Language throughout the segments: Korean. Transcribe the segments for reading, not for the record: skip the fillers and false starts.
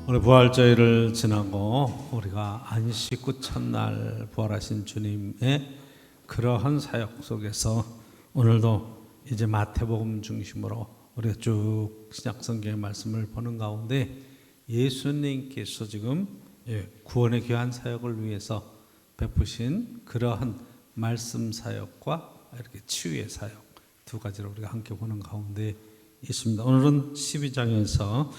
오늘 부활절을 지나고 우리가 안식 후 첫날 부활하신 주님의 그러한 사역 속에서 오늘도 이제 마태복음 중심으로 우리가 쭉 신약성경의 말씀을 보는 가운데 예수님께서 지금 구원의 귀한 사역을 위해서 베푸신 그러한 말씀 사역과 이렇게 치유의 사역 두 가지를 우리가 함께 보는 가운데 있습니다. 오늘은 12장에서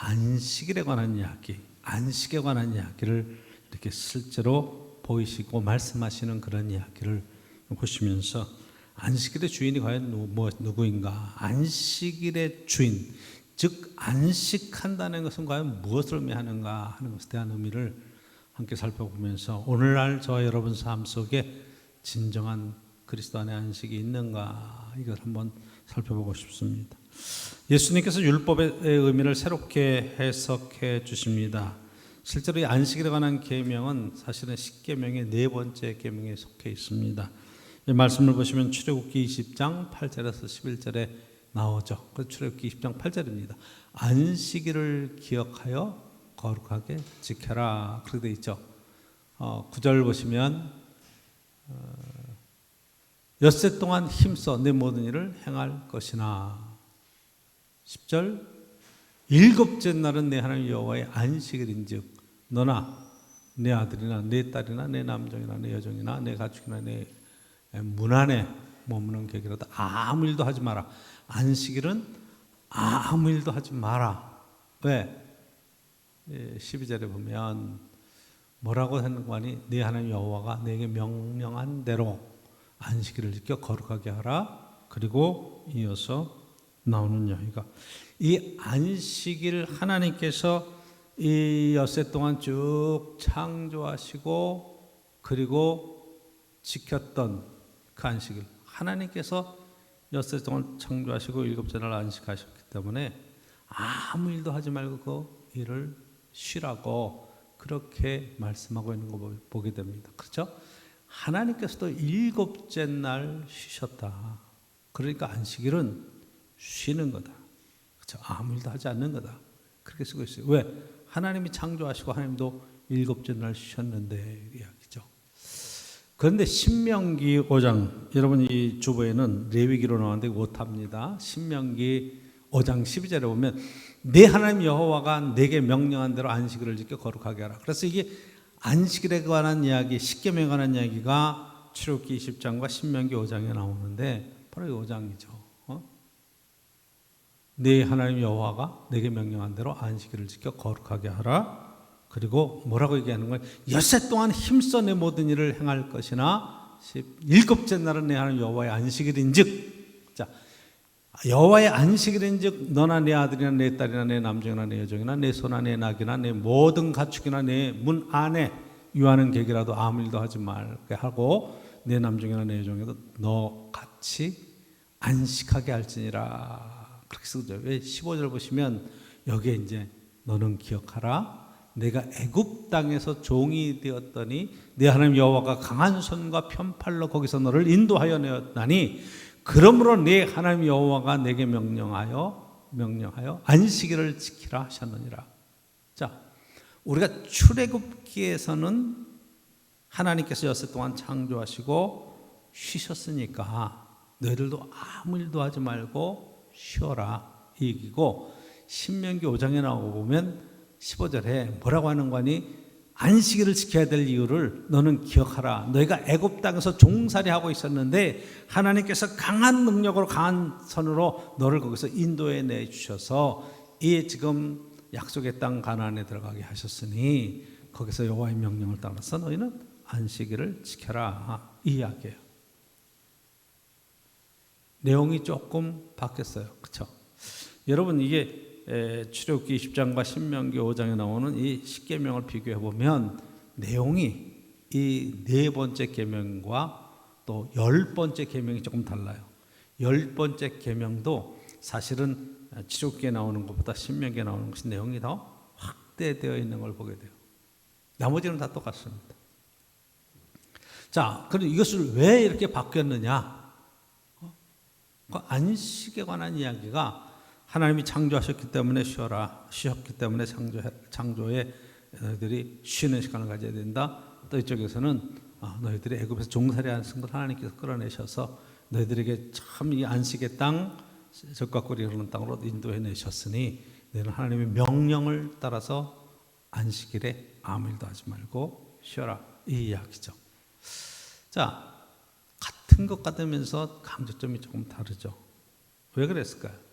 안식일에 관한 이야기, 안식에 관한 이야기를 이렇게 실제로 보이시고 말씀하시는 그런 이야기를 보시면서 안식일의 주인이 과연 누구인가? 안식일의 주인, 즉 안식한다는 것은 과연 무엇을 의미하는가 하는 것에 대한 의미를 함께 살펴보면서 오늘날 저와 여러분 삶 속에 진정한 그리스도 안의 안식이 있는가 이걸 한번 살펴보고 싶습니다. 예수님께서 율법의 의미를 새롭게 해석해 주십니다. 실제로 이 안식일에 관한 계명은 사실은 십계명의 네 번째 계명에 속해 있습니다. 이 말씀을 보시면 출애굽기 20장 8절에서 11절에 나오죠. 그 출애굽기 20장 8절입니다. 안식일을 기억하여 거룩하게 지켜라 그렇게 되어 있죠. 9절 보시면 엿새 동안 힘써 내 모든 일을 행할 것이나 10절 일곱째 날은 내 하나님 여호와의 안식일인즉 너나 내 아들이나 내 딸이나 내 남종이나 내 여종이나 내 가축이나 내 문 안에 머무는 객이라도 아무 일도 하지 마라. 안식일은 아무 일도 하지 마라. 왜? 12절에 보면 뭐라고 하는 거 아니? 내 하나님 여호와가 내게 명령한 대로 안식일을 지켜 거룩하게 하라. 그리고 이어서 나오는 이야기가 이 안식일 하나님께서 이 엿새 동안 쭉 창조하시고 그리고 지켰던 그 안식일 하나님께서 엿새 동안 창조하시고 일곱째 날 안식하셨기 때문에 아무 일도 하지 말고 그 일을 쉬라고 그렇게 말씀하고 있는 거 보게 됩니다. 그렇죠? 하나님께서도 일곱째 날 쉬셨다. 그러니까 안식일은 쉬는 거다. 그렇죠? 아무 일도 하지 않는 거다. 그렇게 쓰고 있어요. 왜? 하나님이 창조하시고 하나님도 일곱째 날 쉬셨는데 이야기죠. 그런데 신명기 5장 여러분 이 주보에는 레위기로 나왔는데 못합니다. 신명기 5장 12절에 보면 내 하나님 여호와가 내게 명령한 대로 안식일을 지켜 거룩하게 하라. 그래서 이게 안식일에 관한 이야기, 십계명에 관한 이야기가 출애굽기 20장과 신명기 5장에 나오는데 바로 이 5장이죠. 내 하나님 여호와가 내게 명령한 대로 안식일을 지켜 거룩하게 하라. 그리고 뭐라고 얘기하는 거예요? 엿새 동안 힘써 내 모든 일을 행할 것이나 일곱째 날은 내 하나님 여호와의 안식일인즉 자 여호와의 안식일인즉 너나 내 아들이나 내 딸이나 내 남종이나 내 여종이나 내 소나 내 낙이나 내 모든 가축이나 내 문 안에 유하는 객이라도 아무 일도 하지 말게 하고 내 남종이나 내 여종에도 너 같이 안식하게 할지니라 그렇게 쓰죠. 왜 15절 보시면 여기에 이제 너는 기억하라 내가 애굽 땅에서 종이 되었더니 내 하나님 여호와가 강한 손과 편팔로 거기서 너를 인도하여 내었나니 그러므로 내 하나님 여호와가 내게 명령하여 안식일을 지키라 하셨느니라. 자, 우리가 출애굽기에서는 하나님께서 엿새 동안 창조하시고 쉬셨으니까 너희들도 아무 일도 하지 말고 쉬어라 이 얘기고 신명기 5장에 나오고 보면 15절에 뭐라고 하는 거니? 안식일을 지켜야 될 이유를 너는 기억하라. 너희가 애굽 땅에서 종살이하고 있었는데 하나님께서 강한 능력으로 강한 손으로 너를 거기서 인도해 내주셔서 이 지금 약속의 땅 가나안에 들어가게 하셨으니 거기서 여호와의 명령을 따라서 너희는 안식일을 지켜라 이 이야기예요. 내용이 조금 바뀌었어요. 그렇죠? 여러분 이게 출애굽기 20장과 신명기 5장에 나오는 이 십계명을 비교해 보면 내용이 이 네 번째 계명과 또 10번째 계명이 조금 달라요. 10번째 계명도 사실은 출애굽기에 나오는 것보다 신명기에 나오는 것이 내용이 더 확대되어 있는 걸 보게 돼요. 나머지는 다 똑같습니다. 자, 그럼 이것을 왜 이렇게 바뀌었느냐? 그 안식에 관한 이야기가 하나님이 창조하셨기 때문에 쉬어라. 쉬었기 때문에 창조에 너희들이 쉬는 시간을 가져야 된다. 또 이쪽에서는 너희들이 애굽에서 종살이 하신 것 하나님께서 끌어내셔서 너희들에게 참 이 안식의 땅, 젖과 꿀이 흐르는 땅으로 인도해 내셨으니 너희는 하나님의 명령을 따라서 안식일에 아무 일도 하지 말고 쉬어라. 이 이야기죠. 자, 같은 것 같으면서 강조점이 조금 다르죠. 왜 그랬을까요?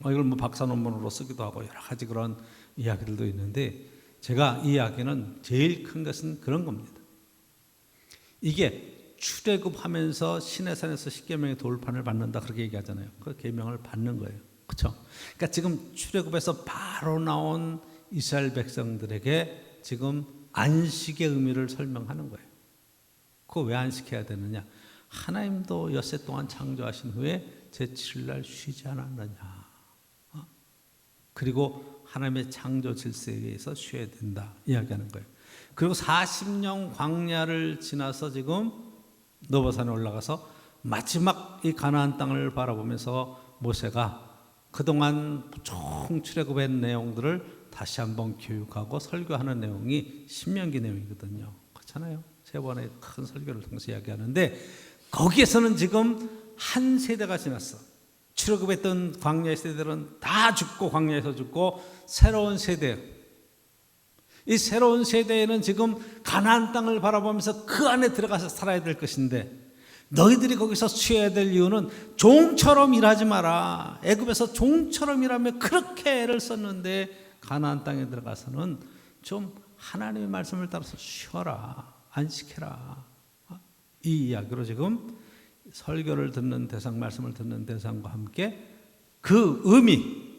이걸 뭐 박사 논문으로 쓰기도 하고 여러 가지 그런 이야기들도 있는데, 제가 이 이야기는 제일 큰 것은 그런 겁니다. 이게 출애굽하면서 시내산에서 십계명의 돌판을 받는다 그렇게 얘기하잖아요. 그 계명을 받는 거예요. 그렇죠? 그러니까 지금 출애굽에서 바로 나온 이스라엘 백성들에게 지금 안식의 의미를 설명하는 거예요. 그거 왜 안식해야 되느냐? 하나님도 엿새 동안 창조하신 후에 제7일 쉬지 않았느냐? 그리고 하나님의 창조 질서에 의해서 쉬어야 된다 이야기하는 거예요. 그리고 40년 광야를 지나서 지금 노바산에 올라가서 마지막 이 가나안 땅을 바라보면서 모세가 그동안 총 출애굽한 내용들을 다시 한번 교육하고 설교하는 내용이 신명기 내용이거든요. 그렇잖아요. 세 번의 큰 설교를 통해서 이야기하는데, 거기에서는 지금 한 세대가 지났어. 출애굽했던 광야의 세대들은 다 죽고 광야에서 죽고 새로운 세대, 이 새로운 세대에는 지금 가나안 땅을 바라보면서 그 안에 들어가서 살아야 될 것인데, 너희들이 거기서 쉬어야 될 이유는 종처럼 일하지 마라. 애굽에서 종처럼 일하며 그렇게 애를 썼는데 가나안 땅에 들어가서는 좀 하나님의 말씀을 따라서 쉬어라, 안식해라. 이 이야기로 지금 설교를 듣는 대상, 말씀을 듣는 대상과 함께 그 의미,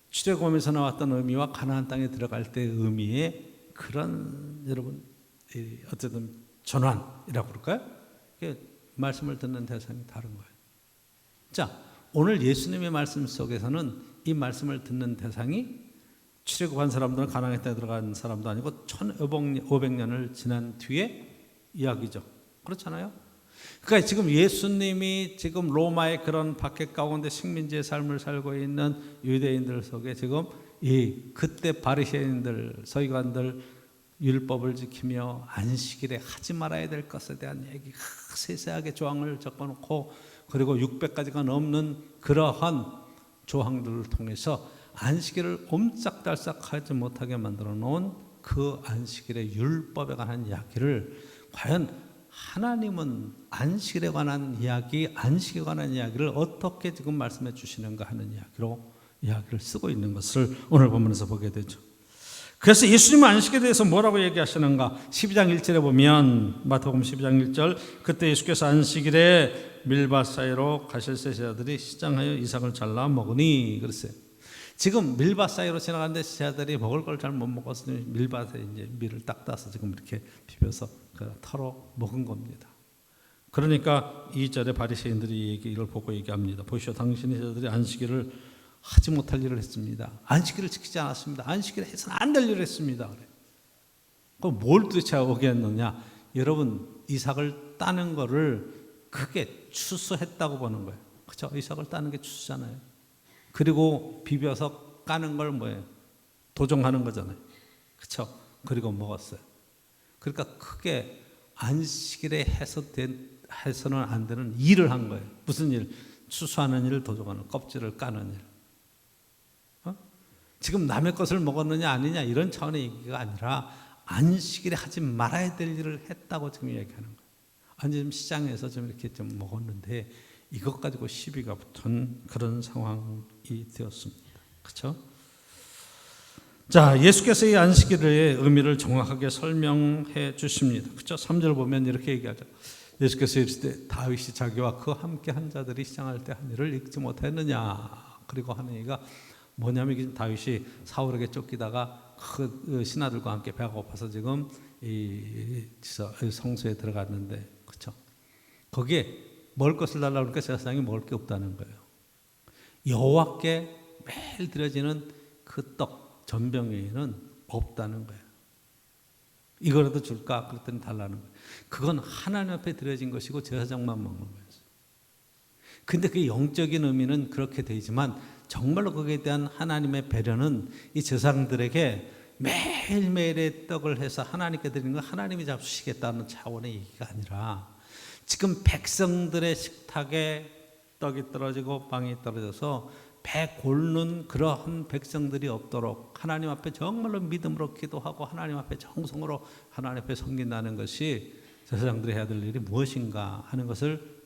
출애굽에서 나왔던 의미와 가나안 땅에 들어갈 때의 의미의 그런, 여러분, 어쨌든 전환이라고 그럴까요? 말씀을 듣는 대상이 다른 거예요. 자, 오늘 예수님의 말씀 속에서는 이 말씀을 듣는 대상이 출애굽한 사람들은 가나안 땅에 들어간 사람도 아니고 1500년을 지난 뒤에 이야기죠. 그렇잖아요? 그러니까 지금 예수님이 지금 로마의 그런 박해 가운데 식민지의 삶을 살고 있는 유대인들 속에 지금 이 그때 바리새인들, 서기관들 율법을 지키며 안식일에 하지 말아야 될 것에 대한 얘기 세세하게 조항을 적어놓고, 그리고 600가지가 넘는 그러한 조항들을 통해서 안식일을 옴짝달싹하지 못하게 만들어 놓은 그 안식일의 율법에 관한 이야기를, 과연 하나님은 안식일에 관한 이야기, 안식에 관한 이야기를 어떻게 지금 말씀해 주시는가 하는 이야기로 이야기를 쓰고 있는 것을 오늘 본문에서 보게 되죠. 그래서 예수님은 안식에 대해서 뭐라고 얘기하시는가? 12장 1절에 보면, 마태복음 12장 1절, 그때 예수께서 안식일에 밀밭 사이로 가실 제자들이 시장하여 이삭을 잘라 먹으니 그랬어요. 지금 밀밭 사이로 지나가는데 제자들이 먹을 걸 잘 못 먹어서 밀밭에 이제 밀을 딱 따서 지금 이렇게 비벼서 털어 먹은 겁니다. 그러니까 2절에 바리새인들이 이걸 보고 얘기합니다. 보시오, 당신의 제자들이 안식일을 하지 못할 일을 했습니다. 안식일을 지키지 않았습니다. 안식일을 해서는 안 될 일을 했습니다. 그럼 뭘 도대체 어겼느냐? 여러분, 이삭을 따는 거를 크게 추수했다고 보는 거예요. 그렇죠? 이삭을 따는 게 추수잖아요. 그리고 비벼서 까는 걸 뭐예요? 도종하는 거잖아요. 그렇죠? 그리고 먹었어요. 그러니까 크게 안식일에 해서는 안 되는 일을 한 거예요. 무슨 일? 추수하는 일, 도종하는, 껍질을 까는 일. 지금 남의 것을 먹었느냐 아니냐 이런 차원의 얘기가 아니라 안식일에 하지 말아야 될 일을 했다고 지금 얘기하는 거예요. 아니, 지금 시장에서 좀 이렇게 좀 먹었는데 이것 가지고 시비가 붙은 그런 상황이 되었습니다. 그렇죠? 자, 예수께서 이 안식일의 의미를 정확하게 설명해 주십니다. 그렇죠? 3절 보면 이렇게 얘기하죠. 예수께서 이르시되 다윗이 자기와 그 함께 한 자들이 시장할 때 한 일을 읽지 못했느냐. 그리고 하는 얘기가 뭐냐면, 다윗이 사울에게 쫓기다가 그 신하들과 함께 배가 고파서 지금 이 성소에 들어갔는데, 그렇죠? 거기에 먹을 것을 달라고 하니까 세상에 먹을 게 없다는 거예요. 여호와께 매일 드려지는 그 떡 전병회에는 없다는 거예요. 이거라도 줄까? 그랬더니 달라는 거예요. 그건 하나님 앞에 드려진 것이고 제사장만 먹는 거예요. 근데 그 영적인 의미는 그렇게 되지만 정말로 거기에 대한 하나님의 배려는 이 제사장들에게 매일매일의 떡을 해서 하나님께 드리는 건 하나님이 잡수시겠다는 차원의 얘기가 아니라 지금 백성들의 식탁에 떡이 떨어지고 빵이 떨어져서 배 곪는 그러한 백성들이 없도록 하나님 앞에 정말로 믿음으로 기도하고 하나님 앞에 정성으로 하나님 앞에 섬긴다는 것이 제사장들이 해야 될 일이 무엇인가 하는 것을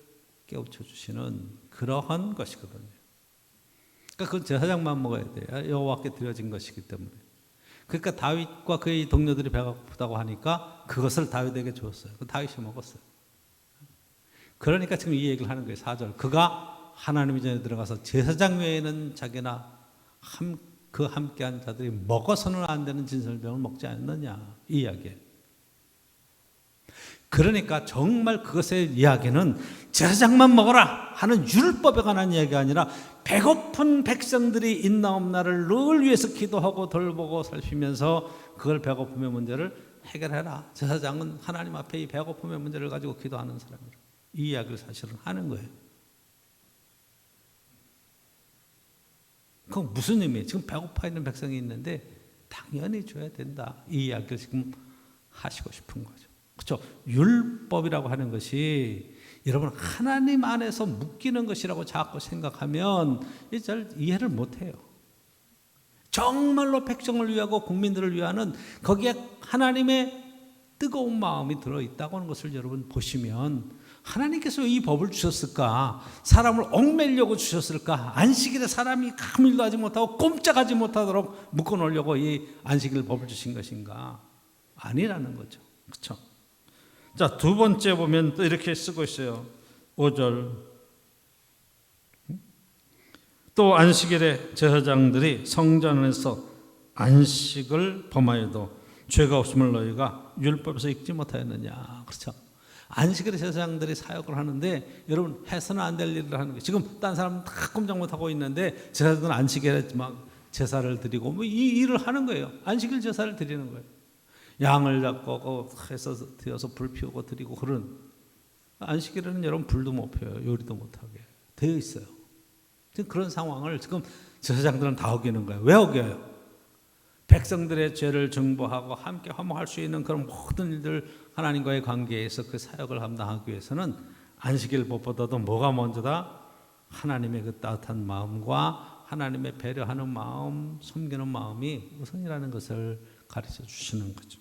깨우쳐 주시는 그러한 것이거든요. 그러니까 그건 제사장만 먹어야 돼요. 여호와께 드려진 것이기 때문에. 그러니까 다윗과 그의 동료들이 배가 고프다고 하니까 그것을 다윗에게 줬어요. 다윗이 먹었어요. 그러니까 지금 이 얘기를 하는 거예요. 4절. 그가 하나님의 전에 들어가서 제사장 외에는 자기나 그 함께한 자들이 먹어서는 안 되는 진설병을 먹지 않느냐 이 이야기예요. 그러니까 정말 그것의 이야기는 제사장만 먹어라 하는 율법에 관한 이야기가 아니라 배고픈 백성들이 있나 없나를 늘 위해서 기도하고 돌보고 살피면서 그걸 배고픔의 문제를 해결해라. 제사장은 하나님 앞에 이 배고픔의 문제를 가지고 기도하는 사람이라. 이 이야기를 사실은 하는 거예요. 그건 무슨 의미예요? 지금 배고파 있는 백성이 있는데 당연히 줘야 된다. 이 이야기를 지금 하시고 싶은 거죠. 그렇죠? 율법이라고 하는 것이 여러분 하나님 안에서 묶이는 것이라고 자꾸 생각하면 잘 이해를 못해요. 정말로 백성을 위하고 국민들을 위하는 거기에 하나님의 뜨거운 마음이 들어있다고 하는 것을 여러분 보시면 하나님께서 왜 이 법을 주셨을까? 사람을 얽매려고 주셨을까? 안식일에 사람이 아무 일도 하지 못하고 꼼짝하지 못하도록 묶어놓으려고 이 안식일 법을 주신 것인가? 아니라는 거죠. 그렇죠? 자, 두 번째 보면 또 이렇게 쓰고 있어요. 5절. 또 안식일에 제사장들이 성전 안에서 안식을 범하여도 죄가 없음을 너희가 율법에서 읽지 못하였느냐. 그렇죠? 안식일에 제사장들이 사역을 하는데 여러분 해서는 안 될 일을 하는 거예요. 지금 딴 사람은 다 꼼짝 못하고 있는데 제사장들은 안식일에 막 제사를 드리고 뭐 이 일을 하는 거예요. 안식일 제사를 드리는 거예요. 양을 잡고 해서 되어서 불 피우고 드리고 그런 안식일에는 여러분 불도 못 펴요. 요리도 못하게 되어 있어요. 지금 그런 상황을 지금 제사장들은 다 어기는 거예요. 왜 어겨요? 백성들의 죄를 증보하고 함께 화목할 수 있는 그런 모든 일들 하나님과의 관계에서 그 사역을 감당하기 위해서는 안식일 법보다도 뭐가 먼저다? 하나님의 그 따뜻한 마음과 하나님의 배려하는 마음, 섬기는 마음이 우선이라는 것을 가르쳐 주시는 거죠.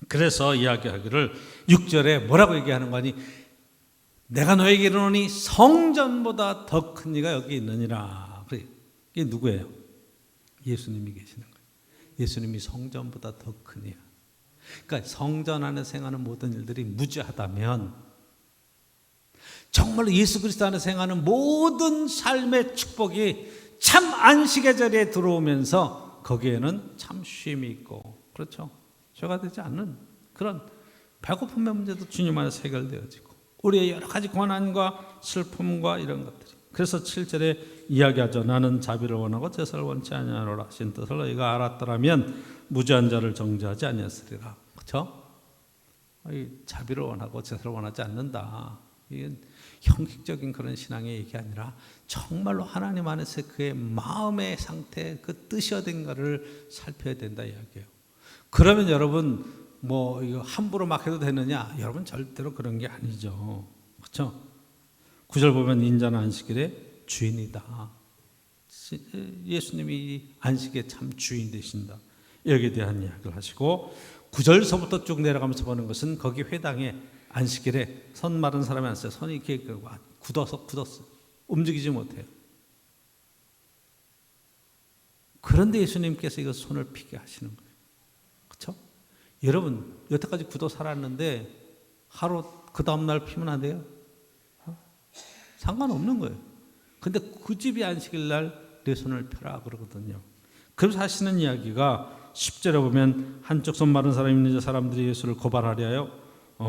그래서 이야기하기를 6절에 뭐라고 얘기하는 거니? 내가 너에게 이르노니 성전보다 더 큰 이가 여기 있느니라. 이게 누구예요? 예수님이 계시는 거예요. 예수님이 성전보다 더 큰 이야. 그러니까 성전 안에서 행하는 모든 일들이 무죄하다면 정말로 예수 그리스도 안에서 행하는 모든 삶의 축복이 참 안식의 자리에 들어오면서 거기에는 참 쉼이 있고 그렇죠. 죄가 되지 않는 그런 배고픔의 문제도 주님 안에서 해결되어지고 우리의 여러 가지 고난과 슬픔과 이런 것들이 그래서 7절에 이야기하죠. 나는 자비를 원하고 제사를 원치 아니하노라 하신 뜻을 너희가 알았더라면 무죄한 자를 정죄하지 아니했으리라. 그렇죠? 자비를 원하고 제사를 원하지 않는다. 이건 형식적인 그런 신앙의 얘기 아니라 정말로 하나님 안에서 그의 마음의 상태, 그 뜻이 어딘가를 살펴야 된다 이야기예요. 그러면 여러분 뭐 이거 함부로 막 해도 되느냐? 여러분 절대로 그런 게 아니죠. 그렇죠? 9절 보면 인자는 안식일의 주인이다. 예수님이 안식의 참 주인 되신다. 여기에 대한 이야기를 하시고 9절서부터 쭉 내려가면서 보는 것은 거기 회당에 안식일에 선 마른 사람이 앉았어요. 손이 이렇게 굳었어. 움직이지 못해요. 그런데 예수님께서 이거 손을 피게 하시는 거예요. 그렇죠? 여러분 여태까지 굳어 살았는데 하루 그 다음날 피면 안 돼요? 상관없는 거예요. 근데 그 집이 안식일 날 내 손을 펴라 그러거든요. 그래서 하시는 이야기가 10절에 보면 한쪽 손 마른 사람이 있는 사람들이 예수를 고발하려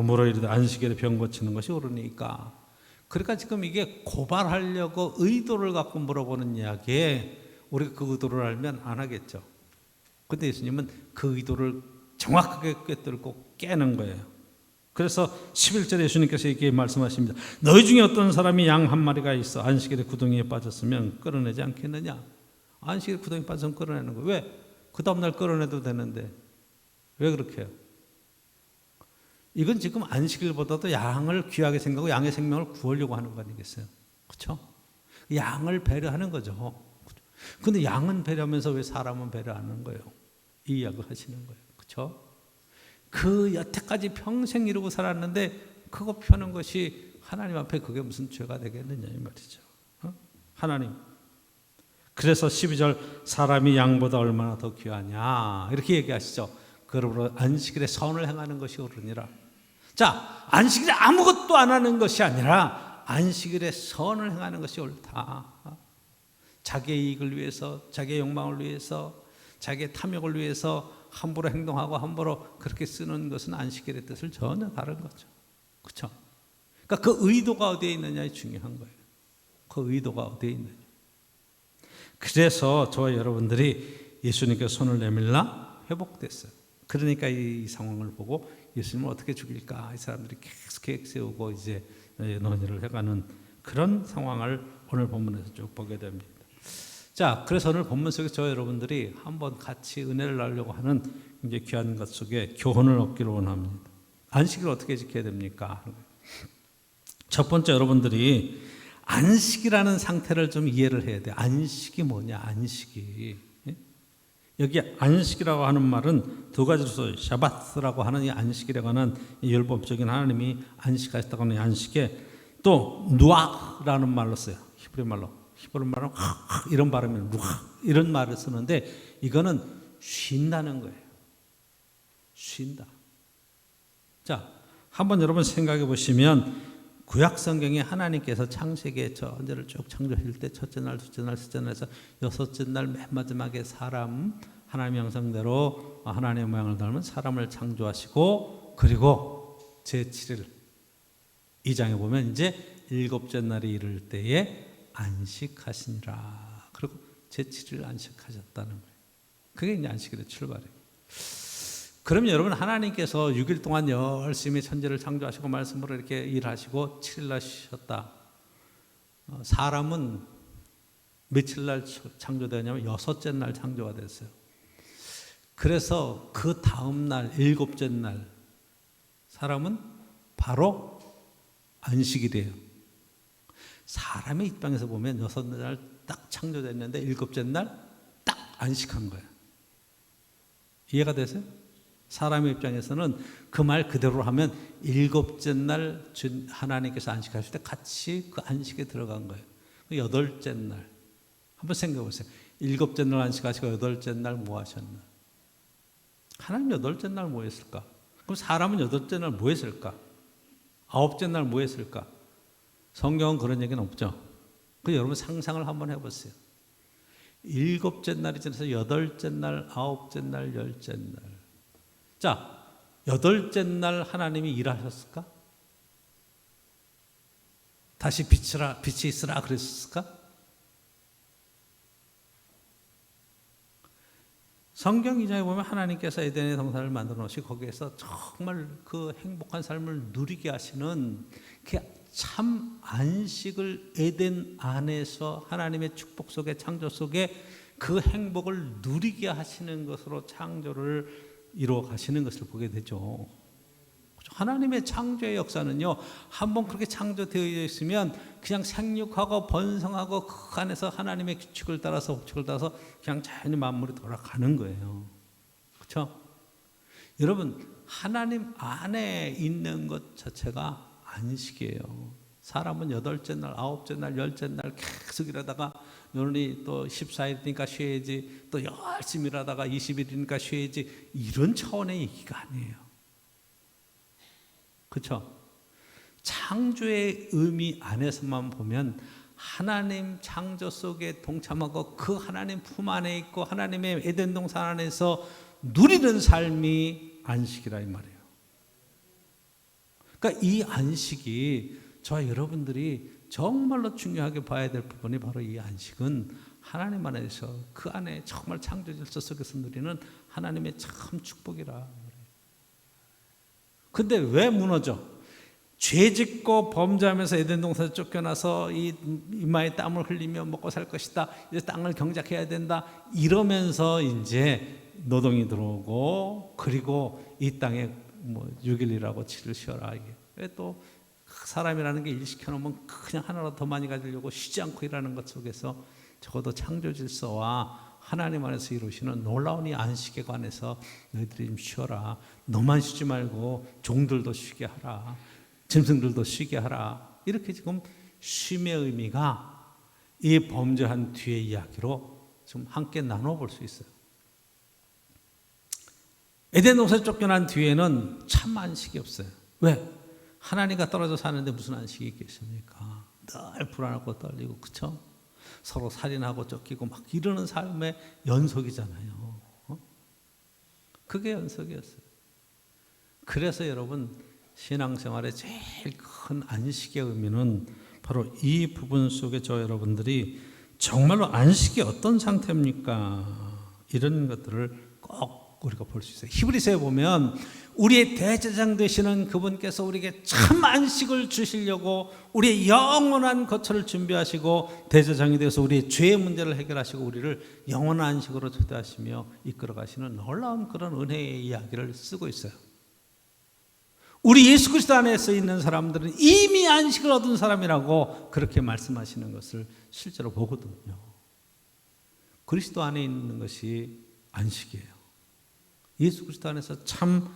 물어 이르되 안식일에 병 고치는 것이 옳으니까. 그러니까 지금 이게 고발하려고 의도를 갖고 물어보는 이야기에 우리가 그 의도를 알면 안 하겠죠. 근데 예수님은 그 의도를 정확하게 꿰뚫고 깨는 거예요. 그래서 11절에 예수님께서 이렇게 말씀하십니다. 너희 중에 어떤 사람이 양 한 마리가 있어 안식일에 구덩이에 빠졌으면 끌어내지 않겠느냐. 안식일에 구덩이에 빠졌으면 끌어내는 거예요. 왜? 그 다음날 끌어내도 되는데 왜 그렇게 해요? 이건 지금 안식일보다도 양을 귀하게 생각하고 양의 생명을 구하려고 하는 거 아니겠어요? 그렇죠? 양을 배려하는 거죠. 근데 양은 배려하면서 왜 사람은 배려 안 하는 거예요? 이 이야기를 하시는 거예요. 그렇죠? 그 여태까지 평생 이루고 살았는데 그거 펴는 것이 하나님 앞에 그게 무슨 죄가 되겠느냐 이 말이죠. 하나님. 그래서 12절 사람이 양보다 얼마나 더 귀하냐 이렇게 얘기하시죠. 그러므로 안식일에 선을 행하는 것이 옳으니라. 자, 안식일에 아무것도 안 하는 것이 아니라 안식일에 선을 행하는 것이 옳다. 자기의 이익을 위해서, 자기의 욕망을 위해서, 자기의 탐욕을 위해서 함부로 행동하고 함부로 그렇게 쓰는 것은 안식일의 뜻을 전혀 다른 거죠. 그렇죠? 그러니까 그 의도가 어디에 있느냐가 중요한 거예요. 그 의도가 어디에 있느냐. 그래서 저와 여러분들이 예수님께 손을 내밀라 회복됐어요. 그러니까 이 상황을 보고 예수님을 어떻게 죽일까 이 사람들이 계속 계획 세우고 이제 논의를 해가는 그런 상황을 오늘 본문에서 쭉 보게 됩니다. 자, 그래서 오늘 본문 속에 저 여러분들이 한번 같이 은혜를 나누려고 하는 이제 귀한 것 속에 교훈을 얻기를 원합니다. 안식일을 어떻게 지켜야 됩니까? 첫 번째 여러분들이 안식이라는 상태를 좀 이해를 해야 돼요. 안식이 뭐냐? 안식이. 여기 안식이라고 하는 말은 두 가지로 써요. 샤바스라고 하는 이 안식이라고 하는 이 율법적인 하나님이 안식하셨다고 하는 이 안식에 또 누아라는 말로 써요. 히브리 말로. 히브리 말은 이런 발음이 누아 이런 말을 쓰는데 이거는 쉰다는 거예요. 쉰다. 자, 한번 여러분 생각해 보시면 구약 성경에 하나님께서 창세기의 전체를 쭉 창조하실 때 첫째 날, 둘째 날, 셋째 날에서 여섯째 날 맨 마지막에 사람 하나님의 형상대로 하나님의 모양을 닮은 사람을 창조하시고 그리고 제7일 2장에 보면 이제 일곱째 날이 이를 때에 안식하시니라. 그리고 제7일 안식하셨다는 거예요. 그게 이제 안식일의 출발이에요. 그러면 여러분 하나님께서 6일 동안 열심히 천지를 창조하시고 말씀으로 이렇게 일하시고 7일 날 쉬셨다. 사람은 며칠 날 창조되냐면 여섯째 날 창조가 됐어요. 그래서 그 다음 날 일곱째 날 사람은 바로 안식일이에요. 사람의 입장에서 보면 여섯째 날 딱 창조됐는데 일곱째 날 딱 안식한 거예요. 이해가 되세요? 사람의 입장에서는 그 말 그대로 하면 일곱째 날 하나님께서 안식하실 때 같이 그 안식에 들어간 거예요. 여덟째 날 한번 생각해 보세요. 일곱째 날 안식하시고 여덟째 날 뭐 하셨나? 하나님 여덟째 날 뭐 했을까? 그럼 사람은 여덟째 날 뭐 했을까? 아홉째 날 뭐 했을까? 성경은 그런 얘기는 없죠. 그 여러분 상상을 한번 해보세요. 일곱째 날이 지나서 여덟째 날, 아홉째 날, 열째 날. 자, 여덟째 날 하나님이 일하셨을까? 다시 빛이 있으라 그랬을까? 성경 2장에 보면 하나님께서 에덴의 동산을 만들어 놓으시고 거기에서 정말 그 행복한 삶을 누리게 하시는 그 참 안식을 에덴 안에서 하나님의 축복 속에 창조 속에 그 행복을 누리게 하시는 것으로 창조를 이루어 가시는 것을 보게 되죠. 하나님의 창조의 역사는요, 한번 그렇게 창조되어 있으면 그냥 생육하고 번성하고 그 안에서 하나님의 규칙을 따라서 법칙을 따라서 그냥 자연히 만물이 돌아가는 거예요. 그렇죠? 여러분, 하나님 안에 있는 것 자체가 안식이에요. 사람은 여덟째 날, 아홉째 날, 열째 날 계속 일하다가 오늘이 또 14일이니까 쉬어야지, 또 열심히 일하다가 20일이니까 쉬어야지, 이런 차원의 얘기가 아니에요. 그렇죠? 창조의 의미 안에서만 보면 하나님 창조 속에 동참하고 그 하나님 품 안에 있고 하나님의 에덴 동산 안에서 누리는 삶이 안식이라 이 말이에요. 그러니까 이 안식이 저와 여러분들이 정말로 중요하게 봐야 될 부분이 바로 이 안식은 하나님 안에서 그 안에 정말 창조 질서 속에서 누리는 하나님의 참 축복이라. 근데 왜 무너져? 죄 짓고 범죄하면서 에덴 동산에서 쫓겨나서 이 이마에 땀을 흘리며 먹고 살 것이다. 이제 땅을 경작해야 된다. 이러면서 이제 노동이 들어오고, 그리고 이 땅에 뭐 6일이라고 7일 쉬어라. 이게 왜 또 사람이라는 게 일 시켜놓으면 그냥 하나라도 더 많이 가지려고 쉬지 않고 일하는 것 속에서 적어도 창조 질서와 하나님 안에서 이루시는 놀라운 이 안식에 관해서 너희들이 좀 쉬어라. 너만 쉬지 말고 종들도 쉬게 하라. 짐승들도 쉬게 하라. 이렇게 지금 쉼의 의미가 이 범죄한 뒤의 이야기로 좀 함께 나눠볼 수 있어요. 에덴 동산에 쫓겨난 뒤에는 참 안식이 없어요. 왜? 하나님과 떨어져 사는데 무슨 안식이 있겠습니까? 늘 불안하고 떨리고, 그렇죠? 서로 살인하고 쫓기고 막 이러는 삶의 연속이잖아요. 그게 연속이었어요. 그래서 여러분, 신앙생활의 제일 큰 안식의 의미는 바로 이 부분 속에 저 여러분들이 정말로 안식이 어떤 상태입니까? 이런 것들을 꼭 우리가 볼 수 있어요. 히브리서에 보면 우리의 대제사장 되시는 그분께서 우리에게 참 안식을 주시려고 우리의 영원한 거처를 준비하시고 대제사장이 되어서 우리의 죄의 문제를 해결하시고 우리를 영원한 안식으로 초대하시며 이끌어 가시는 놀라운 그런 은혜의 이야기를 쓰고 있어요. 우리 예수 그리스도 안에서 있는 사람들은 이미 안식을 얻은 사람이라고 그렇게 말씀하시는 것을 실제로 보거든요. 그리스도 안에 있는 것이 안식이에요. 예수 그리스도 안에서 참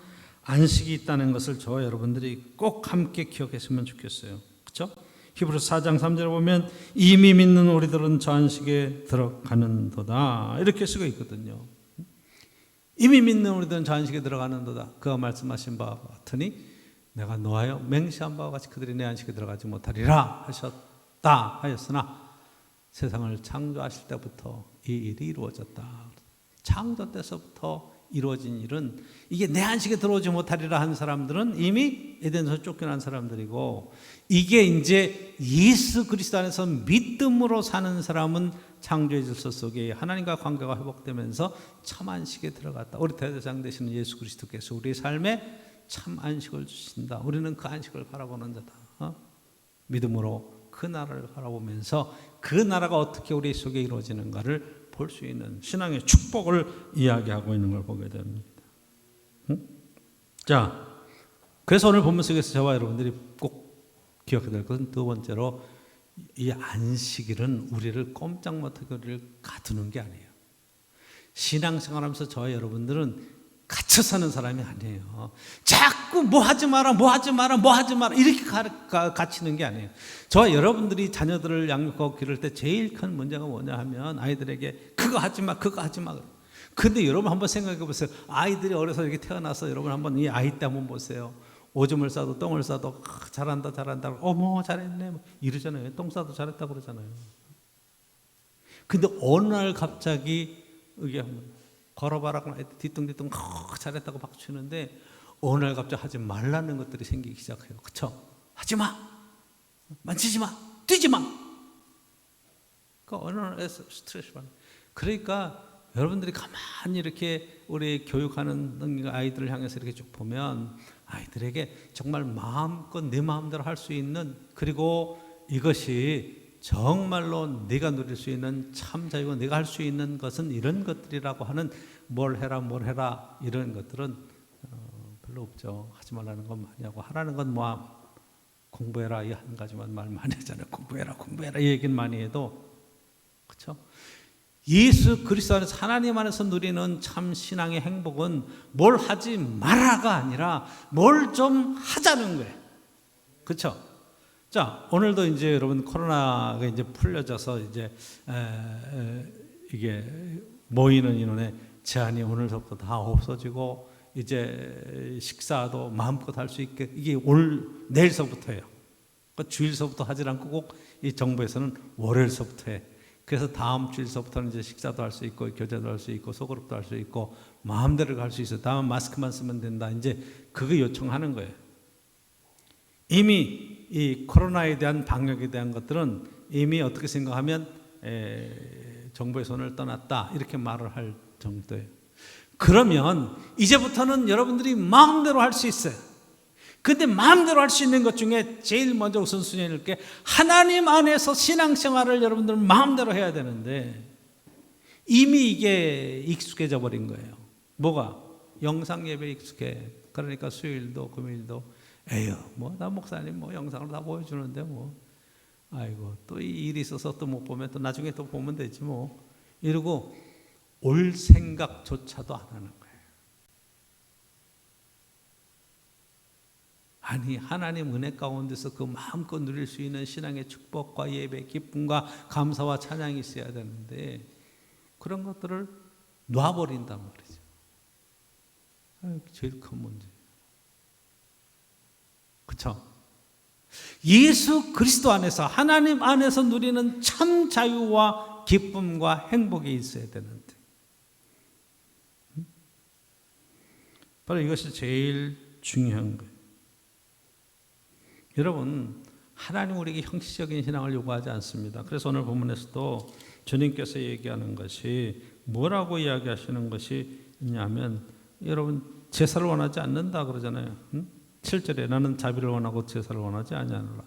안식이 있다는 것을 저와 여러분들이 꼭 함께 기억했으면 좋겠어요. 그렇죠? 히브리서 4장 3절에 보면 이미 믿는 우리들은 저 안식에 들어가는도다. 이렇게 쓰고 있거든요. 이미 믿는 우리들은 저 안식에 들어가는도다. 그가 말씀하신 바와 같으니 내가 노하여 맹세한 바와 같이 그들이 내 안식에 들어가지 못하리라 하셨다 하였으나 세상을 창조하실 때부터 이 일이 이루어졌다. 창조 때서부터 이루어진 일은 이게 내 안식에 들어오지 못하리라 한 사람들은 이미 에덴에서 쫓겨난 사람들이고, 이게 이제 예수 그리스도 안에서 믿음으로 사는 사람은 창조의 질서 속에 하나님과 관계가 회복되면서 참 안식에 들어갔다. 우리 대제사장 되시는 예수 그리스도께서 우리의 삶에 참 안식을 주신다. 우리는 그 안식을 바라보는 자다. 믿음으로 그 나라를 바라보면서 그 나라가 어떻게 우리 속에 이루어지는가를 볼 수 있는 신앙의 축복을 이야기하고 있는 걸 보게 됩니다. 자, 그래서 오늘 본문 속에서 저와 여러분들이 꼭 기억해야 될 것은 두 번째로 이 안식일은 우리를 꼼짝 못하게 우리를 가두는 게 아니에요. 신앙생활하면서 저와 여러분들은 갇혀 사는 사람이 아니에요. 자꾸 뭐 하지 마라, 뭐 하지 마라, 뭐 하지 마라 이렇게 갇히는 게 아니에요. 저와 여러분들이 자녀들을 양육하고 기를 때 제일 큰 문제가 뭐냐 하면 아이들에게 그거 하지 마, 그거 하지 마. 근데 여러분 한번 생각해 보세요. 아이들이 어려서 이렇게 태어나서 여러분 한번 이 아이 때 한번 보세요. 오줌을 싸도 똥을 싸도 잘한다 잘한다 어머 잘했네 이러잖아요. 똥 싸도 잘했다고 그러잖아요. 근데 어느 날 갑자기 이게 걸어봐라 뒤뚱뒤뚱 잘했다고 박수치는데 어느 날 갑자기 하지 말라는 것들이 생기기 시작해요. 그렇죠? 하지 마, 만지지 마, 뛰지 마. 그러니까 어느 날 스트레스 받는. 그러니까 여러분들이 가만히 이렇게 우리 교육하는 아이들을 향해서 이렇게 쭉 보면 아이들에게 정말 마음껏 내 마음대로 할 수 있는, 그리고 이것이 정말로 네가 누릴 수 있는 참 자유고 네가 할 수 있는 것은 이런 것들이라고 하는 뭘 해라 이런 것들은 별로 없죠. 하지 말라는 건 많이 하고 하라는 건 뭐 공부해라 이 한 가지만 말 많이 하잖아요. 공부해라 이 얘기는 많이 해도 그렇죠? 예수 그리스도 안에서 하나님 안에서 누리는 참 신앙의 행복은 뭘 하지 말아가 아니라 뭘 좀 하자는 거예요. 그렇죠? 자, 오늘도 이제 여러분 코로나가 이제 풀려져서 이제 이게 모이는 인원의 제한이 오늘부터 다 없어지고 이제 식사도 마음껏 할 수 있게 이게 내일서부터예요. 그러니까 주일서부터 하지 않고 꼭 이 정부에서는 월요일서부터 해. 그래서 다음 주일서부터는 이제 식사도 할 수 있고 교제도 할 수 있고 소그룹도 할 수 있고 마음대로 갈 수 있어요. 다만 마스크만 쓰면 된다. 이제 그거 요청하는 거예요. 이미 이 코로나에 대한 방역에 대한 것들은 이미 어떻게 생각하면 정부의 손을 떠났다 이렇게 말을 할 정도예요. 그러면 이제부터는 여러분들이 마음대로 할 수 있어요. 근데 마음대로 할 수 있는 것 중에 제일 먼저 우선순위에 놓을 게 하나님 안에서 신앙생활을 여러분들 마음대로 해야 되는데 이미 이게 익숙해져 버린 거예요. 뭐가? 영상 예배에 익숙해. 그러니까 수요일도 금요일도 에휴 뭐 나 목사님 뭐 영상으로 다 보여주는데 뭐 아이고 또 이 일이 있어서 또 못 보면 또 나중에 또 보면 되지 뭐 이러고 올 생각조차도 안 하는 거예요. 아니 하나님 은혜 가운데서 그 마음껏 누릴 수 있는 신앙의 축복과 예배, 기쁨과 감사와 찬양이 있어야 되는데 그런 것들을 놔버린단 말이죠. 제일 큰 문제. 그렇죠? 예수 그리스도 안에서 하나님 안에서 누리는 참 자유와 기쁨과 행복이 있어야 되는데 바로 이것이 제일 중요한 거예요. 여러분 하나님 우리에게 형식적인 신앙을 요구하지 않습니다. 그래서 오늘 본문에서도 주님께서 얘기하는 것이 뭐라고 이야기하시는 것이 있냐면 여러분 제사를 원하지 않는다 그러잖아요. 7절에 나는 자비를 원하고 제사를 원하지 아니하노라.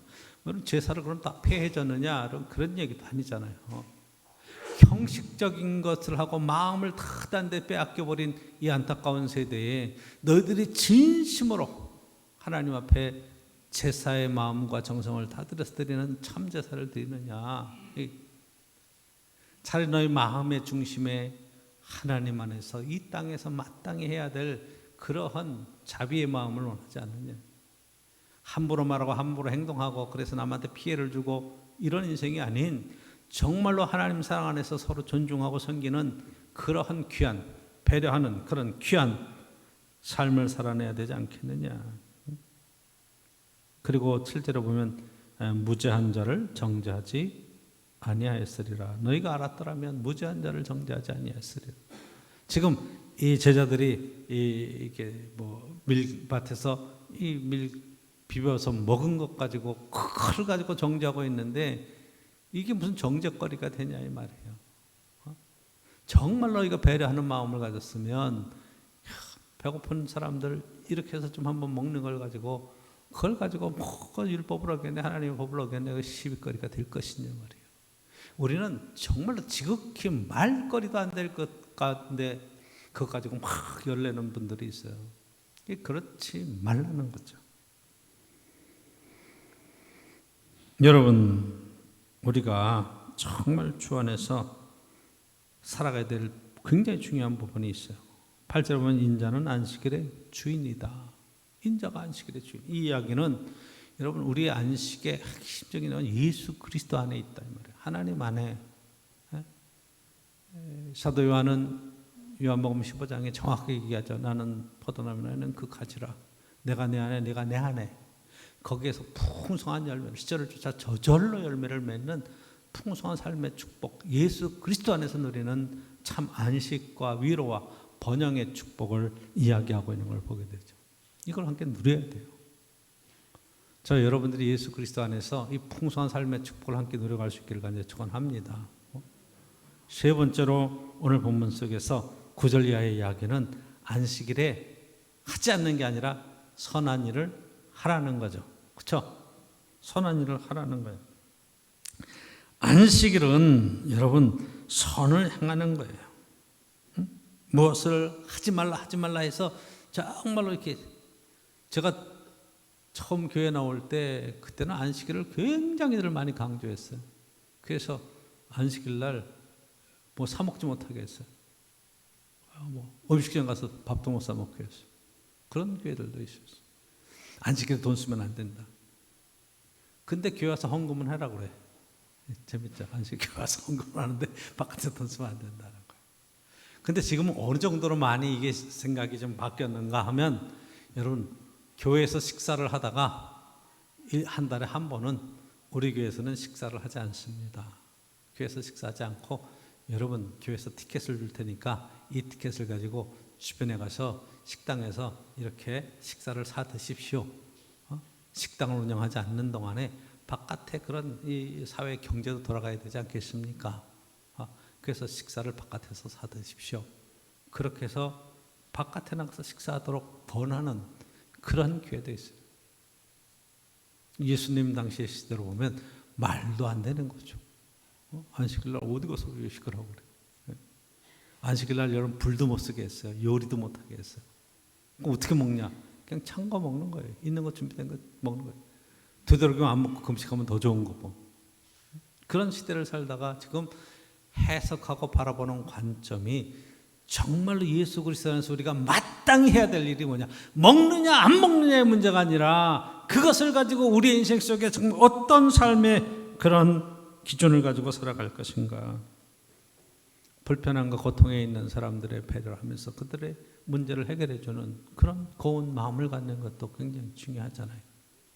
여러분 제사를 그럼 다 폐해졌느냐 그런 얘기도 아니잖아요. 형식적인 것을 하고 마음을 다 딴 데 빼앗겨버린 이 안타까운 세대에 너희들이 진심으로 하나님 앞에 제사의 마음과 정성을 다 들여서 드리는 참 제사를 드리느냐. 차라리 너희 마음의 중심에 하나님 안에서 이 땅에서 마땅히 해야 될 그러한 자비의 마음을 원하지 않느냐. 함부로 말하고 함부로 행동하고 그래서 남한테 피해를 주고 이런 인생이 아닌 정말로 하나님 사랑 안에서 서로 존중하고 섬기는 그러한 귀한 배려하는 그런 귀한 삶을 살아내야 되지 않겠느냐. 그리고 7절에 보면 무죄한 자를 정죄하지 아니하였으리라. 너희가 알았더라면 무죄한 자를 정죄하지 아니하였으리라. 지금 이 제자들이 이게 뭐 밀밭에서 이 밀 비벼서 먹은 것 가지고 그걸 가지고 정죄하고 있는데 이게 무슨 정죄거리가 되냐 이 말이에요. 정말로 이거 배려하는 마음을 가졌으면 배고픈 사람들 이렇게 해서 좀 한번 먹는 걸 가지고 그걸 가지고 뭐가 율법을 어겼네 하나님의 법을 어겼네 그 시비거리가 될 것이냐 말이에요. 우리는 정말로 지극히 말거리도 안 될 것 같은데 그것 가지고 막 열내는 분들이 있어요. 그렇지 말라는 거죠. 여러분 우리가 정말 주 안에서 살아가야 될 굉장히 중요한 부분이 있어요. 8절에 보면 인자는 안식일의 주인이다. 인자가 안식일의 주인. 이 이야기는 여러분 우리의 안식의 핵심적인 건 예수 그리스도 안에 있다 이 말이에요. 하나님 안에. 사도 요한은 요한복음 15장에 정확하게 얘기하죠. 나는 포도나무 너희는 그 가지라. 내가 내 안에 내가 내 안에. 거기에서 풍성한 열매를 시절을 쫓아 저절로 열매를 맺는 풍성한 삶의 축복 예수 그리스도 안에서 누리는 참 안식과 위로와 번영의 축복을 이야기하고 있는 걸 보게 되죠. 이걸 함께 누려야 돼요. 저 여러분들이 예수 그리스도 안에서 이 풍성한 삶의 축복을 함께 누려갈 수 있기를 간절히 축원합니다. 세 번째로 오늘 본문 속에서 9절 이하의 이야기는 안식일에 하지 않는 게 아니라 선한 일을 하라는 거죠. 그렇죠? 선한 일을 하라는 거예요. 안식일은 여러분 선을 행하는 거예요. 무엇을 하지 말라 해서 정말로 이렇게 제가 처음 교회 나올 때 그때는 안식일을 굉장히들 많이 강조했어요. 그래서 안식일 날 뭐 사 먹지 못하게 했어요. 뭐 음식점 가서 밥도 못 사 먹게 했어요. 그런 교회들도 있었어요. 안식일에 돈 쓰면 안 된다. 근데 교회 와서 헌금은 하라고 그래. 재밌죠? 안식일 교회 와서 헌금을 하는데 바깥에서 돈 쓰면 안 된다는 거예요. 근데 지금은 어느 정도로 많이 이게 생각이 좀 바뀌었는가 하면 여러분 교회에서 식사를 하다가 한 달에 한 번은 우리 교회에서는 식사를 하지 않습니다. 교회에서 식사하지 않고 여러분 교회에서 티켓을 줄 테니까 이 티켓을 가지고 주변에 가서 식당에서 이렇게 식사를 사 드십시오. 식당을 운영하지 않는 동안에 바깥에 그런 이 사회 경제도 돌아가야 되지 않겠습니까? 그래서 식사를 바깥에서 사 드십시오. 그렇게 해서 바깥에 나가서 식사하도록 권하는 그런 교회도 있어요. 예수님 당시의 시대로 보면 말도 안 되는 거죠. 안식일날 어디 가서 외식을 하고 그래. 안식일날 여러분 불도 못 쓰게 했어요. 요리도 못 하게 했어요. 어떻게 먹냐? 그냥 찬 거 먹는 거예요. 있는 거 준비된 거 먹는 거예요. 되도록이면 안 먹고 금식하면 더 좋은 거고. 그런 시대를 살다가 지금 해석하고 바라보는 관점이 정말로 예수 그리스도라는 소리가 마땅히 해야 될 일이 뭐냐? 먹느냐 안 먹느냐의 문제가 아니라 그것을 가지고 우리 인생 속에 정말 어떤 삶의 그런 기준을 가지고 살아갈 것인가. 불편함과 고통에 있는 사람들의 배려를 하면서 그들의 문제를 해결해 주는 그런 고운 마음을 갖는 것도 굉장히 중요하잖아요.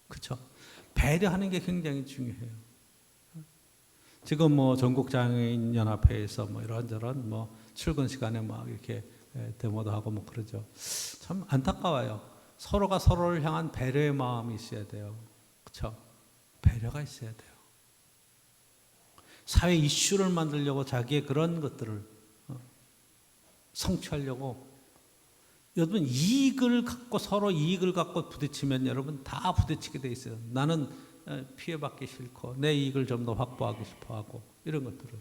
그렇죠? 배려하는 게 굉장히 중요해요. 지금 뭐 전국장애인 연합회에서 뭐 이런저런 뭐 출근 시간에 막 이렇게 데모도 하고 뭐 그러죠. 참 안타까워요. 서로가 서로를 향한 배려의 마음이 있어야 돼요. 그렇죠? 배려가 있어야 돼요. 사회 이슈를 만들려고 자기의 그런 것들을 성취하려고 여러분 이익을 갖고 서로 이익을 갖고 부딪히면 여러분 다 부딪히게 돼 있어요. 나는 피해받기 싫고 내 이익을 좀 더 확보하고 싶어하고 이런 것들을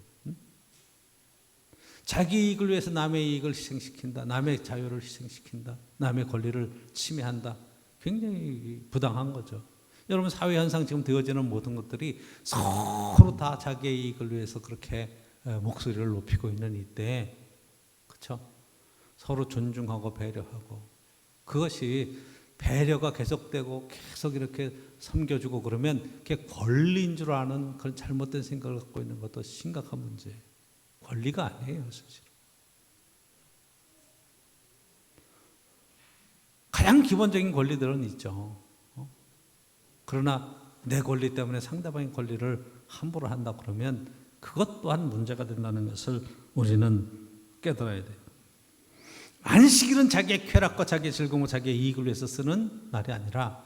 자기 이익을 위해서 남의 이익을 희생시킨다. 남의 자유를 희생시킨다. 남의 권리를 침해한다. 굉장히 부당한 거죠. 여러분 사회 현상 지금 되어지는 모든 것들이 서로 다 자기의 이익을 위해서 그렇게 목소리를 높이고 있는 이때, 그렇죠? 서로 존중하고 배려하고 그것이 배려가 계속되고 계속 이렇게 섬겨주고 그러면 그게 권리인 줄 아는 그런 잘못된 생각을 갖고 있는 것도 심각한 문제예요. 권리가 아니에요, 사실. 가장 기본적인 권리들은 있죠. 그러나 내 권리 때문에 상대방의 권리를 함부로 한다 그러면 그것 또한 문제가 된다는 것을 우리는 깨달아야 돼요. 안식일은 자기의 쾌락과 자기의 즐거움과 자기의 이익을 위해서 쓰는 날이 아니라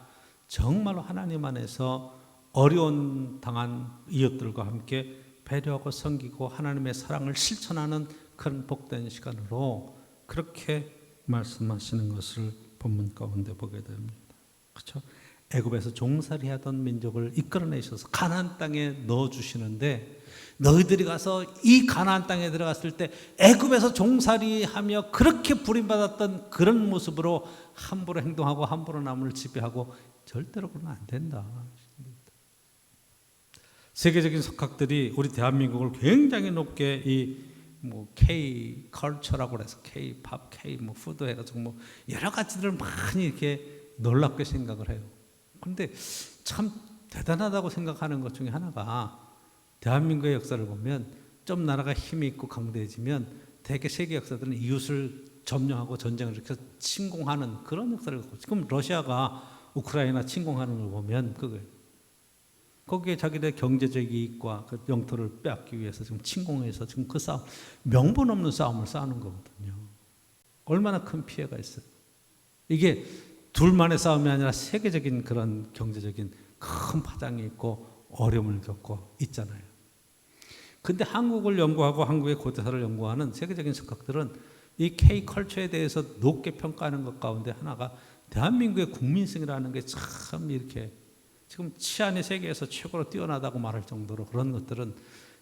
정말로 하나님 안에서 어려운 당한 이웃들과 함께 배려하고 섬기고 하나님의 사랑을 실천하는 그런 복된 시간으로 그렇게 말씀하시는 것을 본문 가운데 보게 됩니다. 그렇죠? 애굽에서 종살이하던 민족을 이끌어내셔서 가나안 땅에 넣어주시는데 너희들이 가서 이 가나안 땅에 들어갔을 때 애굽에서 종살이하며 그렇게 부림받았던 그런 모습으로 함부로 행동하고 함부로 남을 지배하고 절대로 그러면 안 된다. 세계적인 석학들이 우리 대한민국을 굉장히 높게 이 뭐 K 컬처라고 해서 K 팝, K 뭐 푸드 해가지고 뭐 여러 가지들을 많이 이렇게 놀랍게 생각을 해요. 그런데 참 대단하다고 생각하는 것 중에 하나가 대한민국의 역사를 보면 좀 나라가 힘이 있고 강대해지면 대개 세계 역사들은 이웃을 점령하고 전쟁을 일으켜서 침공하는 그런 역사를 갖고 지금 러시아가 우크라이나 침공하는 걸 보면 그거예요. 거기에 자기들의 경제적 이익과 그 영토를 빼앗기 위해서 지금 침공해서 지금 그 싸움, 명분 없는 싸움을 싸우는 거거든요. 얼마나 큰 피해가 있어요. 이게 둘만의 싸움이 아니라 세계적인 그런 경제적인 큰 파장이 있고 어려움을 겪고 있잖아요. 근데 한국을 연구하고 한국의 고대사를 연구하는 세계적인 석학들은 이 K컬처에 대해서 높게 평가하는 것 가운데 하나가 대한민국의 국민성이라는 게 참 이렇게 지금 치안이 세계에서 최고로 뛰어나다고 말할 정도로 그런 것들은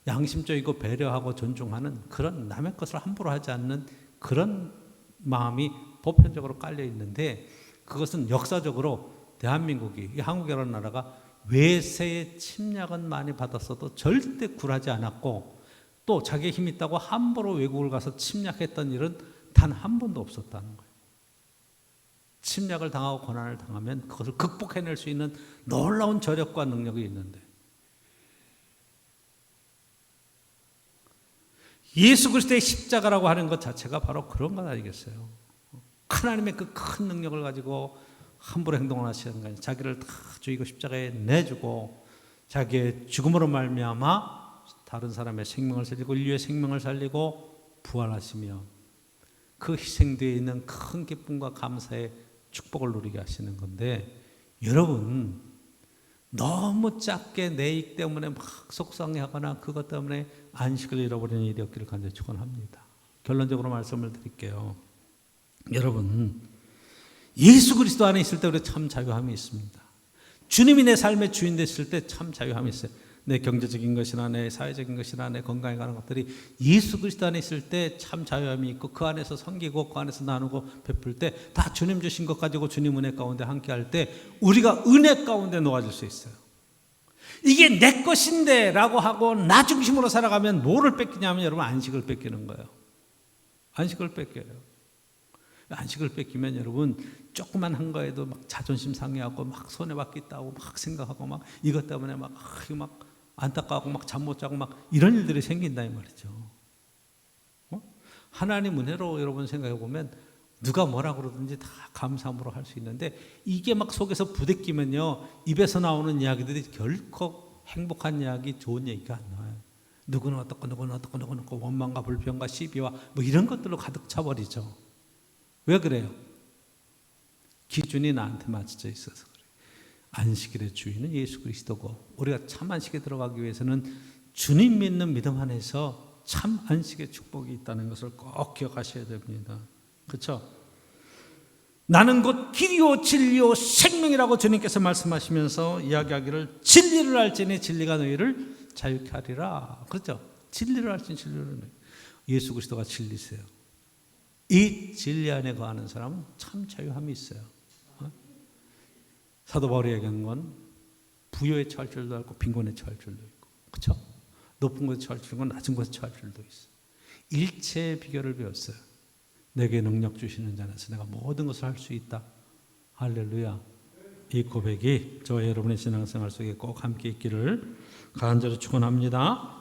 양심적이고 배려하고 존중하는 그런 남의 것을 함부로 하지 않는 그런 마음이 보편적으로 깔려 있는데 그것은 역사적으로 대한민국이 이 한국이라는 나라가 외세의 침략은 많이 받았어도 절대 굴하지 않았고 또 자기의 힘이 있다고 함부로 외국을 가서 침략했던 일은 단 한 번도 없었다는 거예요. 침략을 당하고 고난을 당하면 그것을 극복해낼 수 있는 놀라운 저력과 능력이 있는데 예수 그리스도의 십자가라고 하는 것 자체가 바로 그런 것 아니겠어요? 하나님의 그 큰 능력을 가지고 함부로 행동을 하시는 거예요. 자기를 다 죽이고 십자가에 내주고 자기의 죽음으로 말미암아 다른 사람의 생명을 살리고 인류의 생명을 살리고 부활하시며 그 희생되어 있는 큰 기쁨과 감사의 축복을 누리게 하시는 건데 여러분 너무 작게 내 이익 때문에 막 속상해하거나 그것 때문에 안식을 잃어버리는 일이 없기를 간절히 축원합니다. 결론적으로 말씀을 드릴게요. 여러분 예수 그리스도 안에 있을 때 우리 참 자유함이 있습니다. 주님이 내 삶의 주인 됐을 때 참 자유함이 있어요. 내 경제적인 것이나 내 사회적인 것이나 내 건강에 관한 것들이 예수 그리스도 안에 있을 때 참 자유함이 있고 그 안에서 섬기고 그 안에서 나누고 베풀 때 다 주님 주신 것 가지고 주님 은혜 가운데 함께 할 때 우리가 은혜 가운데 놓아질 수 있어요. 이게 내 것인데 라고 하고 나 중심으로 살아가면 뭐를 뺏기냐면 여러분 안식을 뺏기는 거예요. 안식을 뺏겨요. 안식을 뺏기면 여러분 조그만 한 거에도 막 자존심 상해하고 막 손해받겠다고 막 생각하고 막 이것 때문에 막 안타까워하고 막 잠 못 자고 막 이런 일들이 생긴다 이 말이죠. 하나님 은혜로 여러분 생각해 보면 누가 뭐라 그러든지 다 감사함으로 할 수 있는데 이게 막 속에서 부대끼면요 입에서 나오는 이야기들이 결코 행복한 이야기, 좋은 얘기가 안 나와요. 누구는 어떻고 누구는 어떻고 누구는 어떻고 원망과 불평과 시비와 뭐 이런 것들로 가득 차버리죠. 왜 그래요? 기준이 나한테 맞춰져 있어서 그래요. 안식일의 주인은 예수 그리스도고 우리가 참 안식에 들어가기 위해서는 주님 믿는 믿음 안에서 참 안식의 축복이 있다는 것을 꼭 기억하셔야 됩니다. 그렇죠? 나는 곧 길이요 진리요 생명이라고 주님께서 말씀하시면서 이야기하기를 진리를 알지니 진리가 너희를 자유케 하리라. 그렇죠? 진리를 알지니 진리를 예수 그리스도가 진리세요. 이 진리 안에 거하는 사람은 참 자유함이 있어요. 사도 바울이 얘기하는 건 부여에 처할 줄도 알고 빈곤에 처할 줄도 있고, 그렇죠? 높은 곳에 처할 줄도 있고 낮은 곳에 처할 줄도 있어. 일체의 비결을 배웠어요. 내게 능력 주시는 자라서 내가 모든 것을 할 수 있다. 할렐루야. 이 고백이 저와 여러분의 신앙생활 속에 꼭 함께 있기를 간절히 축원합니다.